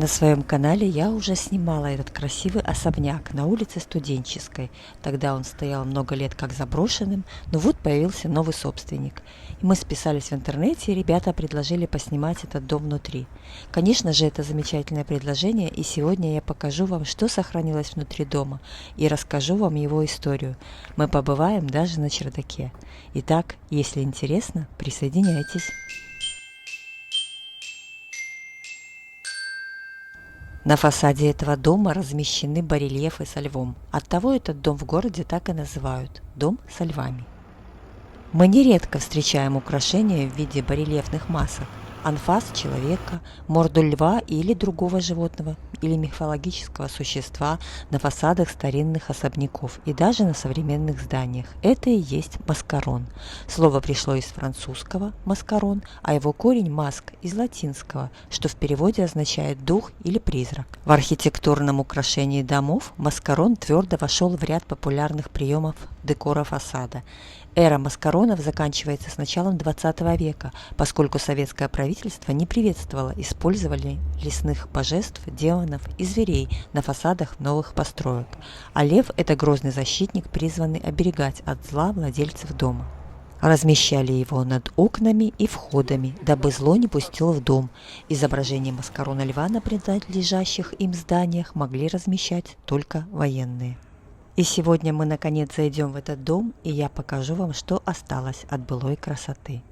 На своем канале я уже снимала этот красивый особняк на улице Студенческой. Тогда он стоял много лет как заброшенным, но вот появился новый собственник. И мы списались в интернете, и ребята предложили поснимать этот дом внутри. Конечно же, это замечательное предложение, и сегодня я покажу вам, что сохранилось внутри дома, и расскажу вам его историю. Мы побываем даже на чердаке. Итак, если интересно, присоединяйтесь. На фасаде этого дома размещены барельефы со львом. Оттого этот дом в городе так и называют – дом со львами. Мы нередко встречаем украшения в виде барельефных масок, анфас человека, морду льва или другого животного или мифологического существа на фасадах старинных особняков и даже на современных зданиях. Это и есть маскарон. Слово пришло из французского «маскарон», а его корень «маск» из латинского, что в переводе означает «дух» или «призрак». В архитектурном украшении домов маскарон твердо вошел в ряд популярных приемов декора фасада. Эра маскаронов заканчивается с началом 20 века, поскольку советское правительство не приветствовало использование лесных божеств, демонов и зверей на фасадах новых построек. А лев – это грозный защитник, призванный оберегать от зла владельцев дома. Размещали его над окнами и входами, дабы зло не пустило в дом. Изображение маскарона льва на принадлежащих им зданиях могли размещать только военные. И сегодня мы наконец зайдем в этот дом, и я покажу вам, что осталось от былой красоты.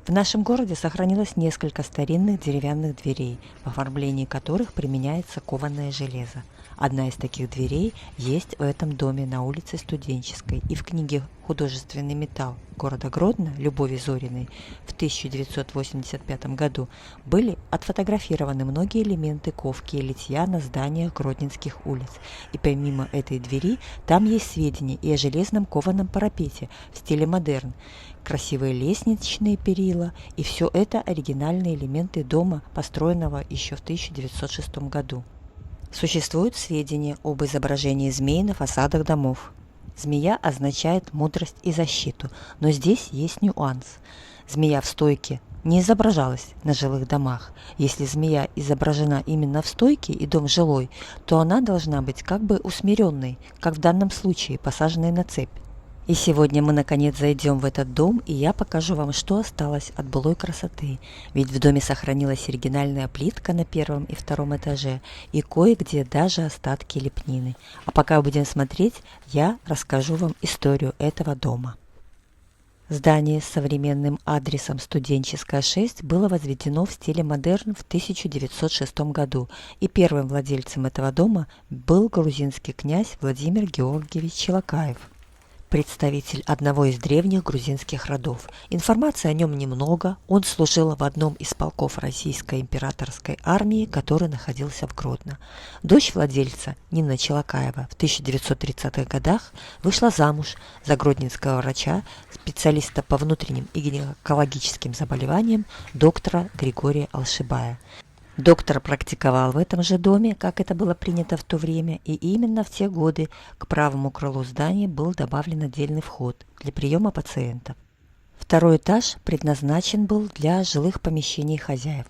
В нашем городе сохранилось несколько старинных деревянных дверей, в оформлении которых применяется кованое железо. Одна из таких дверей есть в этом доме на улице Студенческой, и в книге «Художественный металл» города Гродно Любови Зориной в 1985 году были отфотографированы многие элементы ковки и литья на зданиях гродненских улиц. И помимо этой двери, там есть сведения и о железном кованом парапете в стиле модерн, красивые лестничные перила, и все это оригинальные элементы дома, построенного еще в 1906 году. Существуют сведения об изображении змей на фасадах домов. Змея означает мудрость и защиту, но здесь есть нюанс. Змея в стойке не изображалась на жилых домах. Если змея изображена именно в стойке и дом жилой, то она должна быть как бы усмиренной, как в данном случае, посаженной на цепь. И сегодня мы наконец зайдем в этот дом, и я покажу вам, что осталось от былой красоты. Ведь в доме сохранилась оригинальная плитка на первом и втором этаже, и кое-где даже остатки лепнины. А пока будем смотреть, я расскажу вам историю этого дома. Здание с современным адресом Студенческая, 6 было возведено в стиле модерн в 1906 году, и первым владельцем этого дома был грузинский князь Владимир Георгиевич Челакаев, представитель одного из древних грузинских родов. Информации о нем немного. Он служил в одном из полков российской императорской армии, который находился в Гродно. Дочь владельца, Нина Челакаева, в 1930-х годах вышла замуж за гродненского врача, специалиста по внутренним и гинекологическим заболеваниям, доктора Григория Алшибая. Доктор практиковал в этом же доме, как это было принято в то время, и именно в те годы к правому крылу здания был добавлен отдельный вход для приема пациентов. Второй этаж предназначен был для жилых помещений хозяев.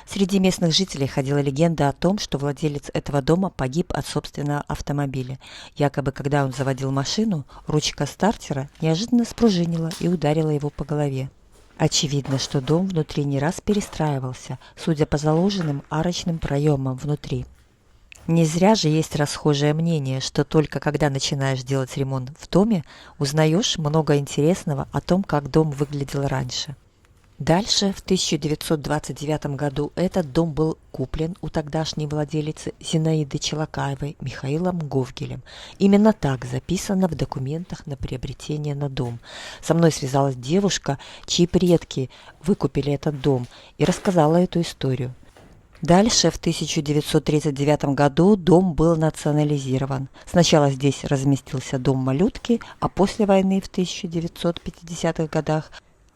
Среди местных жителей ходила легенда о том, что владелец этого дома погиб от собственного автомобиля. Якобы, когда он заводил машину, ручка стартера неожиданно спружинила и ударила его по голове. Очевидно, что дом внутри не раз перестраивался, судя по заложенным арочным проемам внутри. Не зря же есть расхожее мнение, что только когда начинаешь делать ремонт в доме, узнаешь много интересного о том, как дом выглядел раньше. Дальше, в 1929 году, этот дом был куплен у тогдашней владелицы Зинаиды Челакаевой Михаилом Говгелем. Именно так записано в документах на приобретение на дом. Со мной связалась девушка, чьи предки выкупили этот дом, и рассказала эту историю. Дальше, в 1939 году, дом был национализирован. Сначала здесь разместился дом малютки, а после войны в 1950-х годах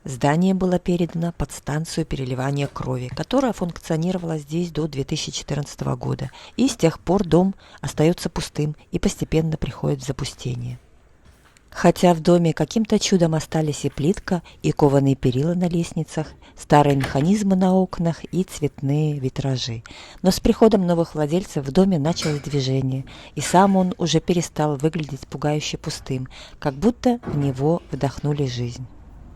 здание было передано под станцию переливания крови, которая функционировала здесь до 2014 года, и с тех пор дом остается пустым и постепенно приходит в запустение. Хотя в доме каким-то чудом остались и плитка, и кованые перила на лестницах, старые механизмы на окнах и цветные витражи. Но с приходом новых владельцев в доме началось движение, и сам он уже перестал выглядеть пугающе пустым, как будто в него вдохнули жизнь.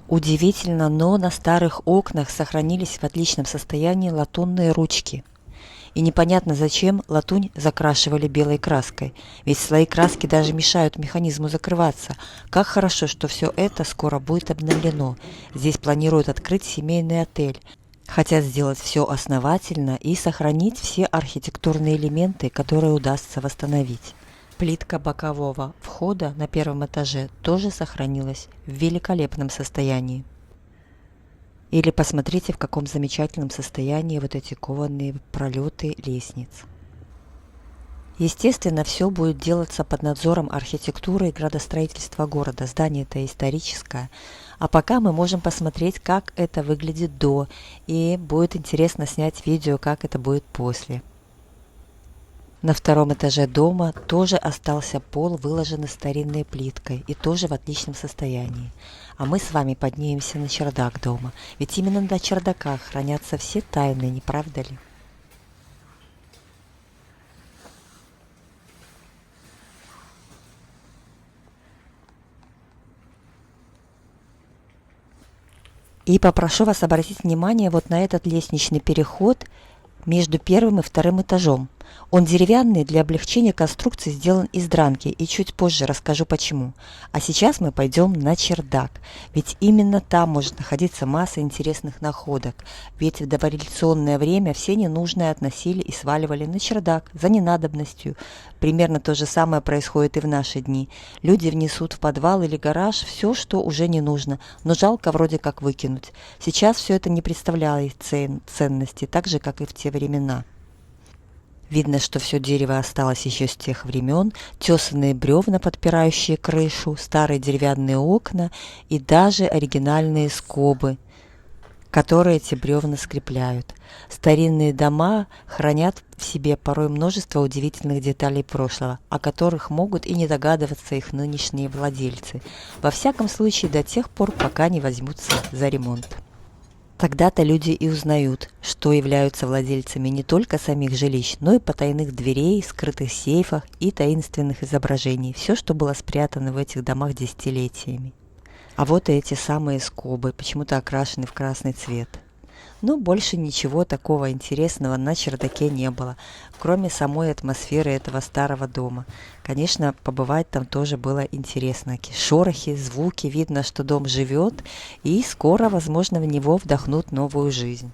Удивительно, но на старых окнах сохранились в отличном состоянии латунные ручки. И непонятно зачем латунь закрашивали белой краской, ведь слои краски даже мешают механизму закрываться. Как хорошо, что все это скоро будет обновлено. Здесь планируют открыть семейный отель. Хотят сделать все основательно и сохранить все архитектурные элементы, которые удастся восстановить. Плитка бокового входа на первом этаже тоже сохранилась в великолепном состоянии. Или посмотрите, в каком замечательном состоянии вот эти кованые пролеты лестниц. Естественно, все будет делаться под надзором архитектуры и градостроительства города. Здание-то историческое. А пока мы можем посмотреть, как это выглядит до, и будет интересно снять видео, как это будет после. На втором этаже дома тоже остался пол, выложенный старинной плиткой, и тоже в отличном состоянии. А мы с вами поднимемся на чердак дома, ведь именно на чердаках хранятся все тайны, не правда ли? И попрошу вас обратить внимание вот на этот лестничный переход между первым и вторым этажом. Он деревянный, для облегчения конструкции сделан из дранки, и чуть позже расскажу почему. А сейчас мы пойдем на чердак, ведь именно там может находиться масса интересных находок. Ведь в дореволюционное время все ненужное относили и сваливали на чердак за ненадобностью. Примерно то же самое происходит и в наши дни. Люди внесут в подвал или гараж все, что уже не нужно, но жалко вроде как выкинуть. Сейчас все это не представляет ценности, так же, как и в те времена. Видно, что все дерево осталось еще с тех времен, тесанные бревна, подпирающие крышу, старые деревянные окна и даже оригинальные скобы, которые эти бревна скрепляют. Старинные дома хранят в себе порой множество удивительных деталей прошлого, о которых могут и не догадываться их нынешние владельцы. Во всяком случае, до тех пор, пока не возьмутся за ремонт. Тогда-то люди и узнают, что являются владельцами не только самих жилищ, но и потайных дверей, скрытых сейфах и таинственных изображений. Все, что было спрятано в этих домах десятилетиями. А вот и эти самые скобы, почему-то окрашены в красный цвет. Но больше ничего такого интересного на чердаке не было, кроме самой атмосферы этого старого дома. Конечно, побывать там тоже было интересно. Шорохи, звуки, видно, что дом живет, и скоро, возможно, в него вдохнут новую жизнь.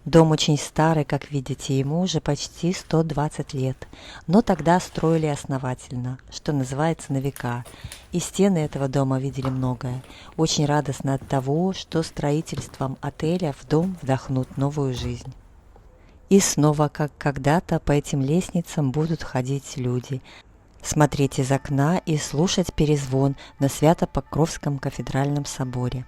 Дом очень старый, как видите, ему уже почти 120 лет, но тогда строили основательно, что называется, на века. И стены этого дома видели многое. Очень радостно от того, что строительством отеля в дом вдохнут новую жизнь. И снова, как когда-то, по этим лестницам будут ходить люди, смотреть из окна и слушать перезвон на Свято-Покровском кафедральном соборе.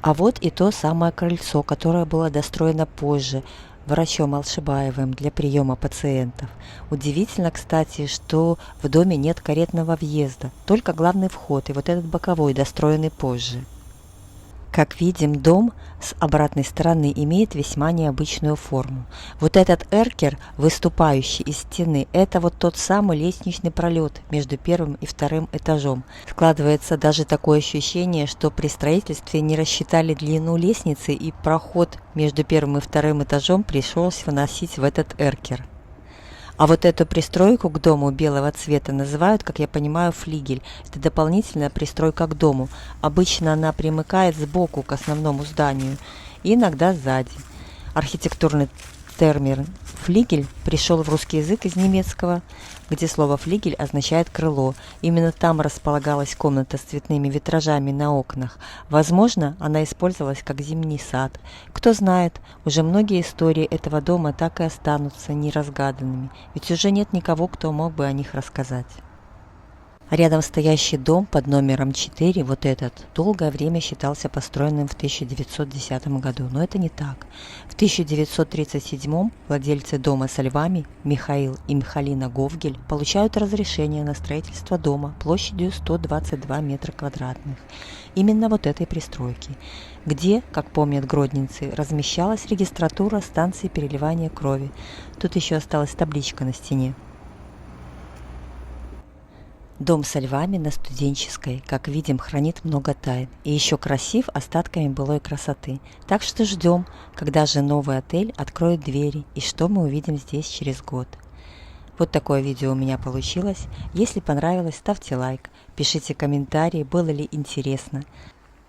А вот и то самое крыльцо, которое было достроено позже врачом Алшибаевым для приема пациентов. Удивительно, кстати, что в доме нет каретного въезда, только главный вход и вот этот боковой, достроенный позже. Как видим, дом с обратной стороны имеет весьма необычную форму. Вот этот эркер, выступающий из стены, это вот тот самый лестничный пролет между первым и вторым этажом. Складывается даже такое ощущение, что при строительстве не рассчитали длину лестницы, и проход между первым и вторым этажом пришлось выносить в этот эркер. А вот эту пристройку к дому белого цвета называют, как я понимаю, флигель. Это дополнительная пристройка к дому. Обычно она примыкает сбоку к основному зданию и иногда сзади. Архитектурный термин «флигель» пришел в русский язык из немецкого, где слово «флигель» означает «крыло». Именно там располагалась комната с цветными витражами на окнах. Возможно, она использовалась как зимний сад. Кто знает, уже многие истории этого дома так и останутся неразгаданными, ведь уже нет никого, кто мог бы о них рассказать. Рядом стоящий дом под номером 4, вот этот, долгое время считался построенным в 1910 году, но это не так. В 1937 владельцы дома со львами Михаил и Михалина Говгель получают разрешение на строительство дома площадью 122 метра квадратных. Именно вот этой пристройки, где, как помнят гродненцы, размещалась регистратура станции переливания крови. Тут еще осталась табличка на стене. Дом со львами на Студенческой, как видим, хранит много тайн и еще красив остатками былой красоты. Так что ждем, когда же новый отель откроет двери и что мы увидим здесь через год. Вот такое видео у меня получилось. Если понравилось, ставьте лайк, пишите комментарии, было ли интересно.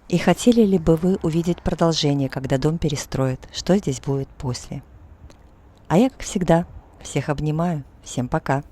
И хотели ли бы вы увидеть продолжение, когда дом перестроят, что здесь будет после. А я, как всегда, всех обнимаю. Всем пока!